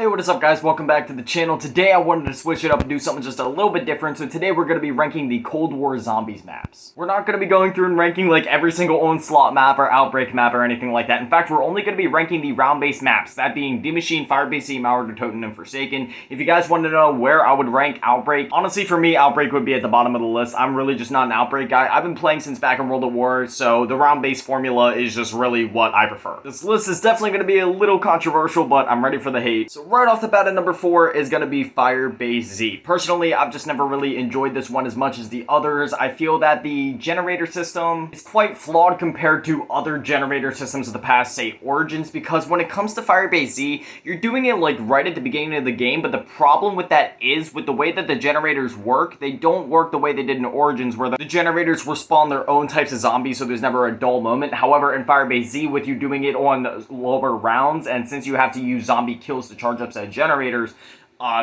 what is up guys, welcome back to the channel. Today I wanted to switch it up and do something just a little bit different. So today we're going to be ranking the Cold War Zombies maps. We're not going to be going through and ranking like every single Onslaught map or Outbreak map or anything like that. In fact, we're only going to be ranking the round-based maps, that being D Machine, Firebase Z, Malware der Toten, and Forsaken. If you guys want to know where I would rank Outbreak, honestly for me, Outbreak would be at the bottom of the list. I'm really just not an Outbreak guy. I've been playing since back in World at War, so the round-based formula is just really what I prefer. This list is definitely going to be a little controversial, but I'm ready for the hate. So right off the bat at number 4 is going to be Firebase Z. Personally, I've just never really enjoyed this one as much as the others. I feel that the generator system is quite flawed compared to other generator systems of the past, say Origins, because when it comes to Firebase Z, you're doing it like right at the beginning of the game, but the problem with that is with the way that the generators work, they don't work the way they did in Origins, where the generators respawn their own types of zombies, so there's never a dull moment. However, in Firebase Z, with you doing it on lower rounds, and since you have to use zombie kills to charge up said generators,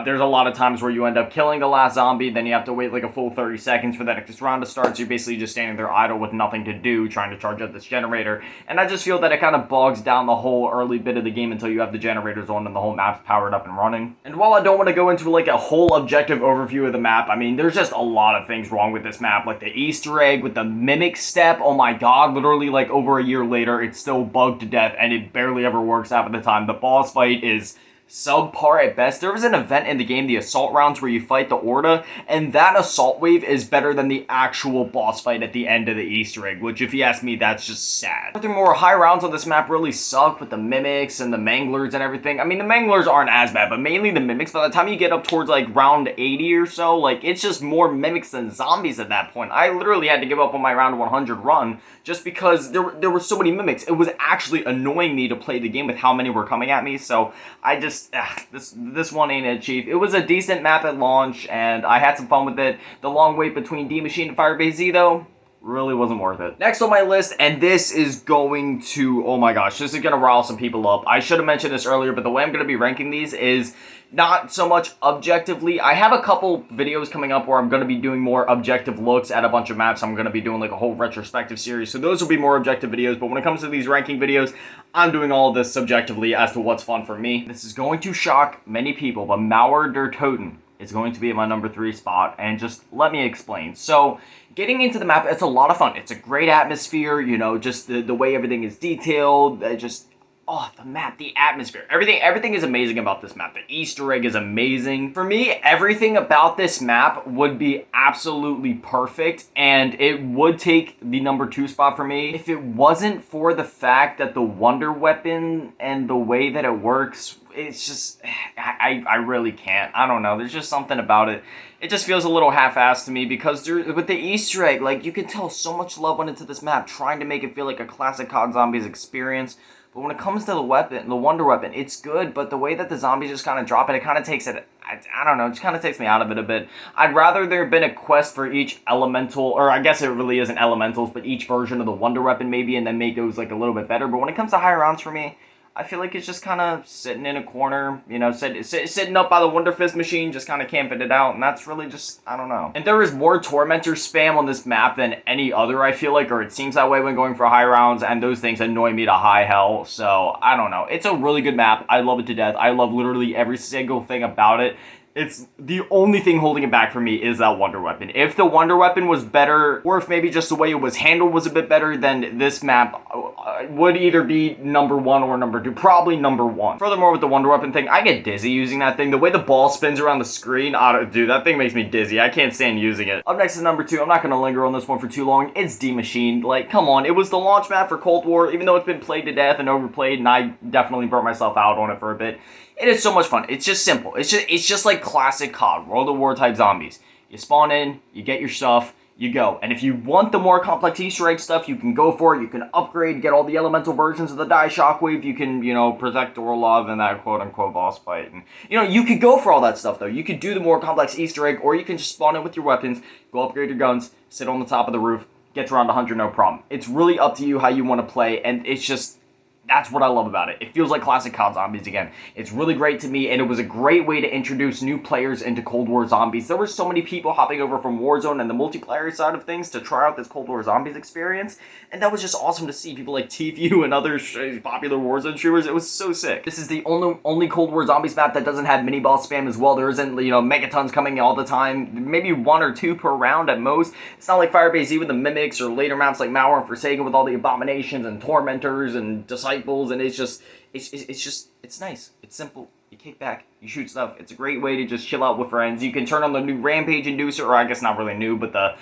there's a lot of times where you end up killing the last zombie, then you have to wait like a full 30 seconds for that next round to start, so you're basically just standing there idle with nothing to do, trying to charge up this generator, and I just feel that it kind of bogs down the whole early bit of the game until you have the generators on and the whole map's powered up and running. And while I don't want to go into like a whole objective overview of the map, I mean, there's just a lot of things wrong with this map, like the Easter egg with the mimic step, oh my god, literally like over a year later, it's still bugged to death, and it barely ever works half of the time. The boss fight is subpar at best. There was an event in the game, the assault rounds, where you fight the Orda, and that assault wave is better than the actual boss fight at the end of the Easter egg, which if you ask me, that's just sad. Furthermore, high rounds on this map really suck with the mimics and the manglers and everything. I mean, the manglers aren't as bad, but mainly the mimics. By the time you get up towards like round 80 or so, like it's just more mimics than zombies at that point. I literally had to give up on my round 100 run just because there were so many mimics. It was actually annoying me to play the game with how many were coming at me, so I just this one ain't it, Chief. It was a decent map at launch, and I had some fun with it. The long wait between D Machine and Firebase Z, though, really wasn't worth it. Next on my list, and this is going to, oh my gosh, this is going to rile some people up. I should have mentioned this earlier, but the way I'm going to be ranking these is not so much objectively. I have a couple videos coming up where I'm going to be doing more objective looks at a bunch of maps. I'm going to be doing like a whole retrospective series, so those will be more objective videos, but when it comes to these ranking videos, I'm doing all of this subjectively as to what's fun for me. This is going to shock many people, but Malware der Toten is going to be at my number 3 spot, and just let me explain. So, getting into the map, it's a lot of fun. It's a great atmosphere, you know, just the way everything is detailed, oh, the map, the atmosphere, everything is amazing about this map. The Easter egg is amazing. For me, everything about this map would be absolutely perfect, and it would take the number 2 spot for me if it wasn't for the fact that the wonder weapon and the way that it works, it's just, I really can't. I don't know. There's just something about it. It just feels a little half-assed to me because with the Easter egg, like, you can tell so much love went into this map, trying to make it feel like a classic COD Zombies experience. But when it comes to the weapon, the wonder weapon, it's good, but the way that the zombies just kind of drop it, it kind of takes it, I don't know, it just kind of takes me out of it a bit. I'd rather there have been a quest for each elemental, or I guess it really isn't elementals, but each version of the wonder weapon maybe, and then make those like a little bit better. But when it comes to high rounds for me, I feel like it's just kind of sitting in a corner, you know, sitting up by the Wonder Fist machine, just kind of camping it out, and that's really just, I don't know. And there is more Tormentor spam on this map than any other, I feel like, or it seems that way when going for high rounds, and those things annoy me to high hell, so I don't know. It's a really good map. I love it to death. I love literally every single thing about it. It's the only thing holding it back for me is that wonder weapon. If the wonder weapon was better, or if maybe just the way it was handled was a bit better, then this map would either be number 1 or number 2. Probably number 1. Furthermore, with the wonder weapon thing, I get dizzy using that thing. The way the ball spins around the screen, dude, that thing makes me dizzy. I can't stand using it. Up next is number 2. I'm not going to linger on this one for too long. It's D Machine. Like, come on. It was the launch map for Cold War, even though it's been played to death and overplayed, and I definitely burnt myself out on it for a bit. It is so much fun. It's just simple. It's just like classic COD, World at War type zombies. You spawn in, you get your stuff, you go. And if you want the more complex Easter egg stuff, you can go for it. You can upgrade, get all the elemental versions of the Die Shockwave. You can, you know, protect Orlov in that quote-unquote boss fight. And, you know, you could go for all that stuff, though. You could do the more complex Easter egg, or you can just spawn in with your weapons, go upgrade your guns, sit on the top of the roof, get to round 100, no problem. It's really up to you how you want to play, and it's just That's what I love about it. It feels like classic COD Zombies again. It's really great to me, and it was a great way to introduce new players into Cold War Zombies. There were so many people hopping over from Warzone and the multiplayer side of things to try out this Cold War Zombies experience, and that was just awesome to see. People like TFU and other popular Warzone streamers. It was so sick. This is the only Cold War Zombies map that doesn't have mini-boss spam as well. There isn't, megatons coming all the time. Maybe 1 or 2 per round at most. It's not like Firebase Z with the mimics or later maps like Malware and Forsaken with all the abominations and tormentors and disciples. And it's nice. It's simple. You kick back, you shoot stuff. It's a great way to just chill out with friends. You can turn on the new Rampage Inducer, or I guess not really new, but the,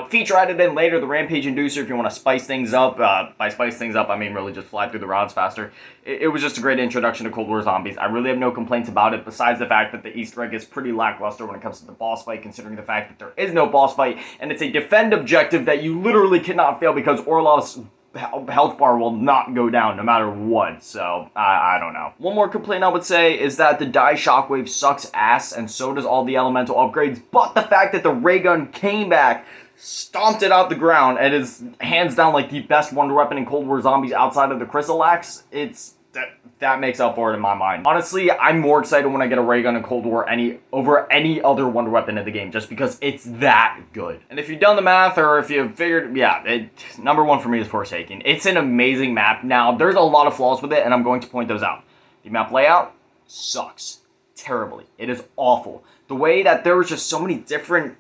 feature added in later, the Rampage Inducer, if you want to spice things up. By spice things up, I mean really just fly through the rounds faster. It was just a great introduction to Cold War Zombies. I really have no complaints about it, besides the fact that the Easter egg is pretty lackluster when it comes to the boss fight, considering the fact that there is no boss fight, and it's a defend objective that you literally cannot fail because Orlov's health bar will not go down no matter what, so I don't know. One more complaint I would say is that the Die Shockwave sucks ass, and so does all the elemental upgrades, but the fact that the ray gun came back, stomped it out the ground, and is hands down like the best wonder weapon in Cold War Zombies outside of the Crystal Axe, that makes up for it in my mind. Honestly, I'm more excited when I get a ray gun in Cold War over any other wonder weapon in the game, just because it's that good. And if you've done the math, or if you've figured, number 1 for me is Forsaken. It's an amazing map. Now, there's a lot of flaws with it, and I'm going to point those out. The map layout sucks terribly. It is awful. The way that there was just so many different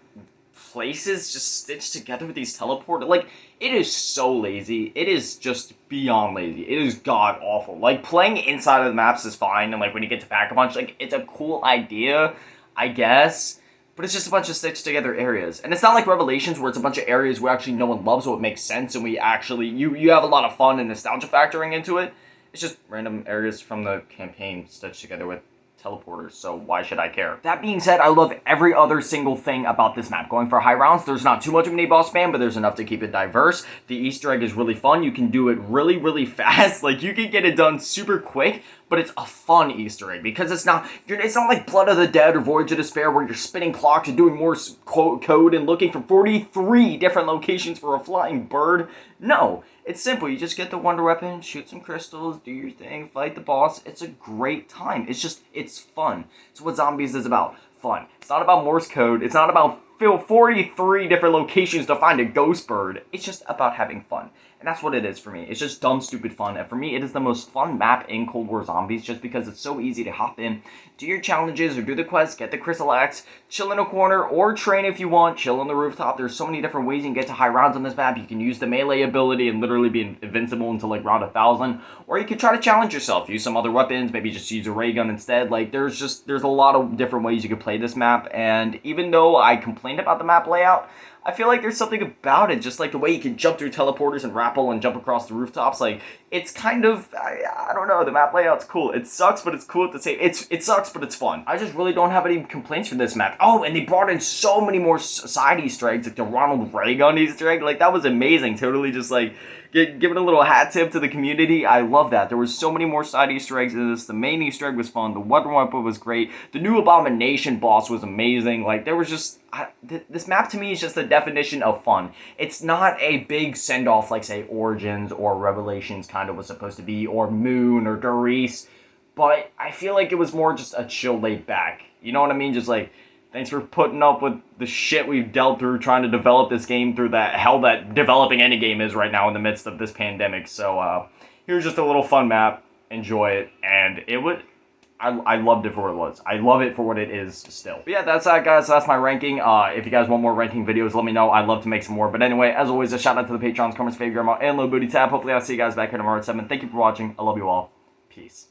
places just stitched together with these teleporters, like, it is so lazy. It is just beyond lazy. It is god awful. Like, playing inside of the maps is fine, and like when you get to Pack-a-Punch, like, it's a cool idea, I guess, but it's just a bunch of stitched together areas. And it's not like Revelations, where it's a bunch of areas where actually no one loves, so it makes sense, and we actually, you have a lot of fun and nostalgia factoring into it. It's just random areas from the campaign stitched together with teleporters, so why should I care? That being said, I love every other single thing about this map. Going for high rounds, there's not too much of an boss spam, but there's enough to keep it diverse. The Easter egg is really fun. You can do it really, really fast. Like, you can get it done super quick, but it's a fun Easter egg because it's not like Blood of the Dead or Voyage of Despair where you're spinning clocks and doing more code and looking for 43 different locations for a flying bird. No, it's simple. You just get the wonder weapon, shoot some crystals, do your thing, fight the boss. It's a great time. It's fun. It's what Zombies is about. Fun. It's not about Morse code. It's not about 43 different locations to find a ghost bird. It's just about having fun. And that's what it is for me. It's just dumb, stupid fun. And for me, it is the most fun map in Cold War Zombies just because it's so easy to hop in, do your challenges or do the quests, get the Crystal Axe, chill in a corner or train if you want, chill on the rooftop. There's so many different ways you can get to high rounds on this map. You can use the melee ability and literally be invincible until like round 1000. Or you can try to challenge yourself, use some other weapons, maybe just use a ray gun instead. Like there's a lot of different ways you could play this map. And even though I complained about the map layout, I feel like there's something about it, just like the way you can jump through teleporters and rappel and jump across the rooftops. Like, it's kind of, I don't know, the map layout's cool. It sucks, but it's cool at the same, it sucks, but it's fun. I just really don't have any complaints for this map. Oh, and they brought in so many more side Easter eggs, like the Ronald Reagan Easter egg. Like, that was amazing. Totally just like, giving a little hat tip to the community. I love that. There was so many more side Easter eggs in this. The main Easter egg was fun. The wonder weapon was great. The new Abomination boss was amazing. Like, there was just, this map to me is just the definition of fun. It's not a big send-off like, say, Origins or Revelations kind of was supposed to be, or Moon or Doris, but I feel like it was more just a chill, laid back. You know what I mean? Just like, thanks for putting up with the shit we've dealt through trying to develop this game through that hell that developing any game is right now in the midst of this pandemic. So, here's just a little fun map. Enjoy it. And I loved it for what it was. I love it for what it is still. But yeah, that's that, guys. That's my ranking. If you guys want more ranking videos, let me know. I'd love to make some more. But anyway, as always, a shout out to the Patrons, comments, Fav Grandma, and Lil Bootytap. Hopefully I'll see you guys back here tomorrow at 7. Thank you for watching. I love you all. Peace.